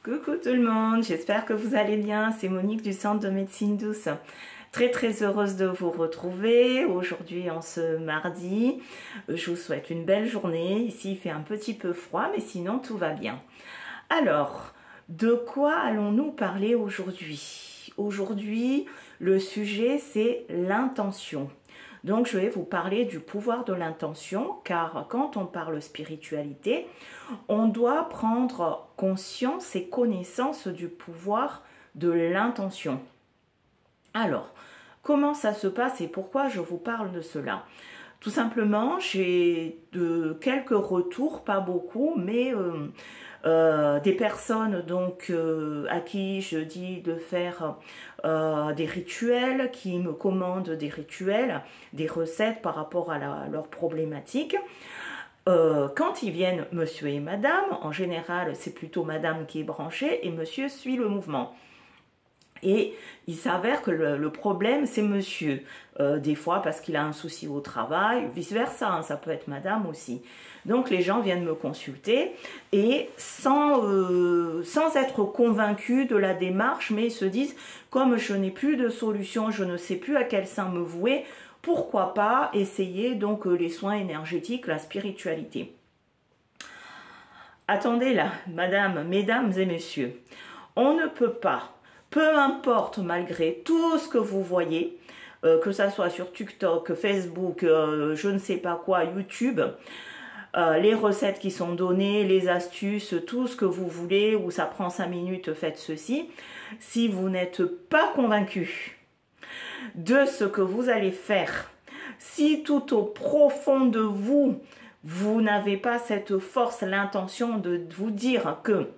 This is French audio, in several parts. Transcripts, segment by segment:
Coucou tout le monde, j'espère que vous allez bien. C'est Monique du Centre de Médecine Douce. Très heureuse de vous retrouver aujourd'hui en ce mardi. Je vous souhaite une belle journée. Ici il fait un petit peu froid mais sinon tout va bien. Alors, de quoi allons-nous parler aujourd'hui? Aujourd'hui, le sujet c'est l'intention. Donc je vais vous parler du pouvoir de l'intention, car quand on parle spiritualité, on doit prendre conscience et connaissance du pouvoir de l'intention. Alors, comment ça se passe et pourquoi je vous parle de cela? Tout simplement, j'ai quelques retours, pas beaucoup, mais des personnes donc à qui je dis de faire des rituels, qui me commandent des rituels, des recettes par rapport à leur problématique. Quand ils viennent, monsieur et madame, en général c'est plutôt madame qui est branchée et monsieur suit le mouvement. Et il s'avère que le problème, c'est monsieur. Des fois, parce qu'il a un souci au travail, vice-versa, hein, ça peut être madame aussi. Donc, les gens viennent me consulter et sans être convaincus de la démarche, mais ils se disent, comme je n'ai plus de solution, je ne sais plus à quel saint me vouer, pourquoi pas essayer donc les soins énergétiques, la spiritualité. Attendez là, madame, mesdames et messieurs, on ne peut pas, peu importe malgré tout ce que vous voyez, que ça soit sur TikTok, Facebook, je ne sais pas quoi, YouTube, les recettes qui sont données, les astuces, tout ce que vous voulez, où ça prend 5 minutes, faites ceci. Si vous n'êtes pas convaincu de ce que vous allez faire, si tout au profond de vous, vous n'avez pas cette force, l'intention de vous dire que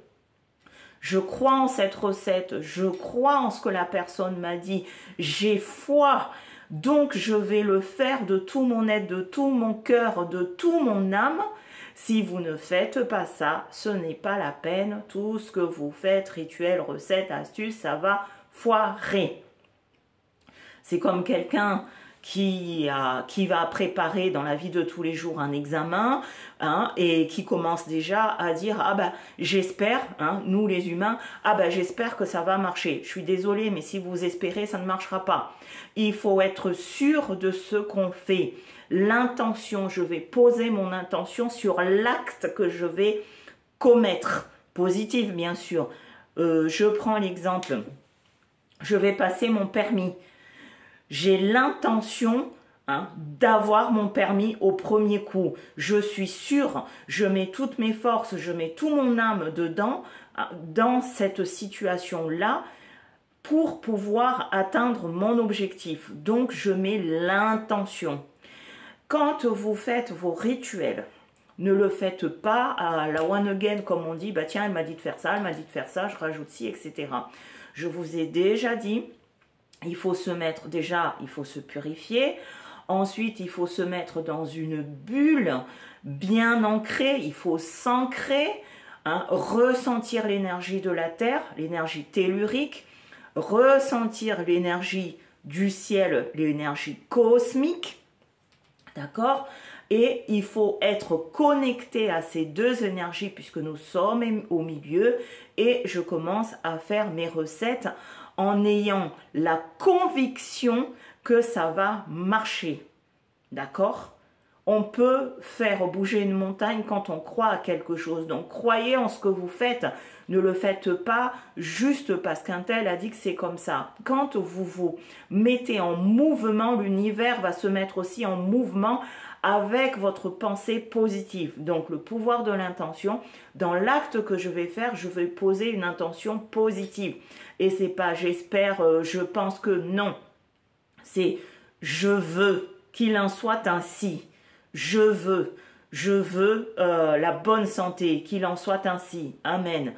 je crois en cette recette, je crois en ce que la personne m'a dit, j'ai foi, donc je vais le faire de tout mon être, de tout mon cœur, de tout mon âme. Si vous ne faites pas ça, ce n'est pas la peine. Tout ce que vous faites, rituel, recette, astuce, ça va foirer. C'est comme quelqu'un qui va préparer dans la vie de tous les jours un examen, hein, et qui commence déjà à dire « Ah ben j'espère, hein, nous les humains, ah ben j'espère que ça va marcher. Je suis désolée, mais si vous espérez, ça ne marchera pas. » Il faut être sûr de ce qu'on fait. L'intention, je vais poser mon intention sur l'acte que je vais commettre. Positif, bien sûr. Je prends l'exemple, je vais passer mon permis. J'ai l'intention d'avoir mon permis au premier coup. Je suis sûre, je mets toutes mes forces, je mets tout mon âme dedans, dans cette situation-là, pour pouvoir atteindre mon objectif. Donc, je mets l'intention. Quand vous faites vos rituels, ne le faites pas à la one again, comme on dit, bah tiens, elle m'a dit de faire ça, elle m'a dit de faire ça, je rajoute ci, etc. Je vous ai déjà dit, il faut se mettre, déjà, il faut se purifier. Ensuite, il faut se mettre dans une bulle bien ancrée. Il faut s'ancrer, hein, ressentir l'énergie de la terre, l'énergie tellurique, ressentir l'énergie du ciel, l'énergie cosmique. D'accord? Et il faut être connecté à ces deux énergies puisque nous sommes au milieu. Et je commence à faire mes recettes en ayant la conviction que ça va marcher. D'accord? On peut faire bouger une montagne quand on croit à quelque chose. Donc, croyez en ce que vous faites. Ne le faites pas juste parce qu'un tel a dit que c'est comme ça. Quand vous vous mettez en mouvement, l'univers va se mettre aussi en mouvement avec votre pensée positive. Donc, le pouvoir de l'intention, dans l'acte que je vais faire, je vais poser une intention positive. Et c'est pas j'espère, je pense que non. C'est je veux qu'il en soit ainsi. Je veux la bonne santé, qu'il en soit ainsi. Amen.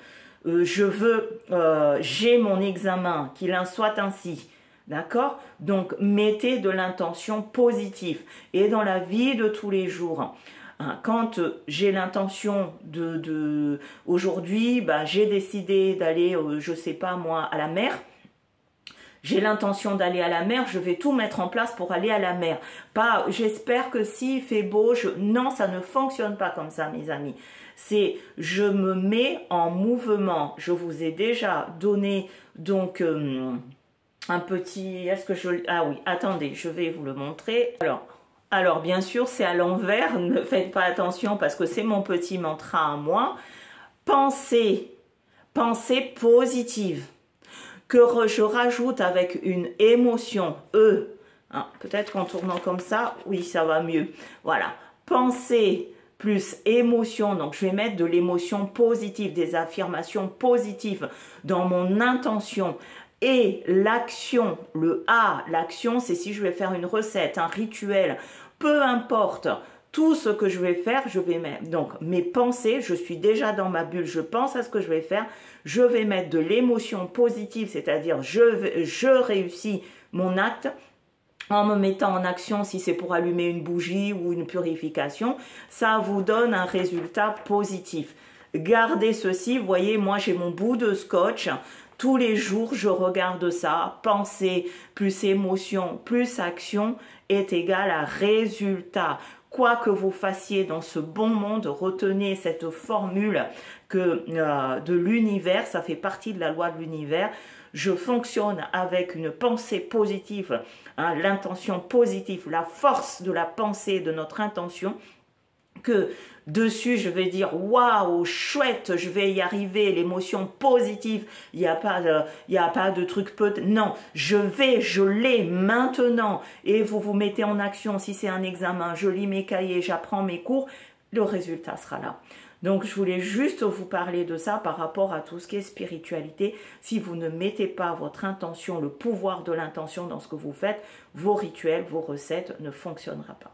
J'ai mon examen, qu'il en soit ainsi. D'accord? Donc, mettez de l'intention positive. Et dans la vie de tous les jours, hein, quand j'ai l'intention aujourd'hui, bah, j'ai décidé d'aller, je sais pas moi, à la mer. j'ai l'intention d'aller à la mer, je vais tout mettre en place pour aller à la mer. Pas, j'espère que s'il fait beau, non, ça ne fonctionne pas comme ça, mes amis. C'est, je me mets en mouvement. Je vous ai déjà donné, donc, un petit, est-ce que ah oui, attendez, je vais vous le montrer. Alors bien sûr, c'est à l'envers, ne faites pas attention parce que c'est mon petit mantra à moi. Pensée positive, que je rajoute avec une émotion, hein, peut-être qu'en tournant comme ça, oui, ça va mieux. Voilà, pensée plus émotion, donc je vais mettre de l'émotion positive, des affirmations positives dans mon intention. Et l'action, le A, l'action, c'est si je vais faire une recette, un rituel, peu importe, tout ce que je vais faire, je vais mettre, donc mes pensées, je suis déjà dans ma bulle, je pense à ce que je vais faire, je vais mettre de l'émotion positive, c'est-à-dire je réussis mon acte, en me mettant en action, si c'est pour allumer une bougie ou une purification, ça vous donne un résultat positif. Gardez ceci, vous voyez, moi j'ai mon bout de scotch, tous les jours je regarde ça, pensée plus émotion plus action est égal à résultat. Quoi que vous fassiez dans ce bon monde, retenez cette formule que de l'univers, ça fait partie de la loi de l'univers. Je fonctionne avec une pensée positive, hein, l'intention positive, la force de la pensée, de notre intention, que dessus je vais dire waouh, chouette, je vais y arriver, l'émotion positive, il n'y a pas de truc non, je l'ai maintenant, et vous vous mettez en action. Si c'est un examen, je lis mes cahiers, j'apprends mes cours, le résultat sera là. Donc je voulais juste vous parler de ça par rapport à tout ce qui est spiritualité. Si vous ne mettez pas votre intention, le pouvoir de l'intention dans ce que vous faites, vos rituels, vos recettes ne fonctionneront pas.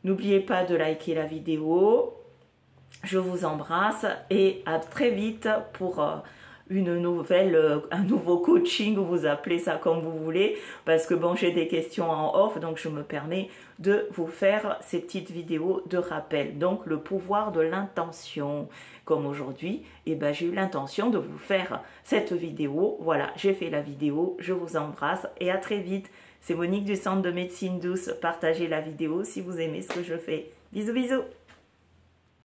N'oubliez pas de liker la vidéo. Je vous embrasse et à très vite pour un nouveau coaching, ou vous appelez ça comme vous voulez, parce que bon, j'ai des questions en off, donc je me permets de vous faire ces petites vidéos de rappel. Donc le pouvoir de l'intention, comme aujourd'hui, et ben j'ai eu l'intention de vous faire cette vidéo. Voilà, j'ai fait la vidéo, je vous embrasse et à très vite. C'est Monique du Centre de Médecine Douce. Partagez la vidéo si vous aimez ce que je fais. Bisous bisous.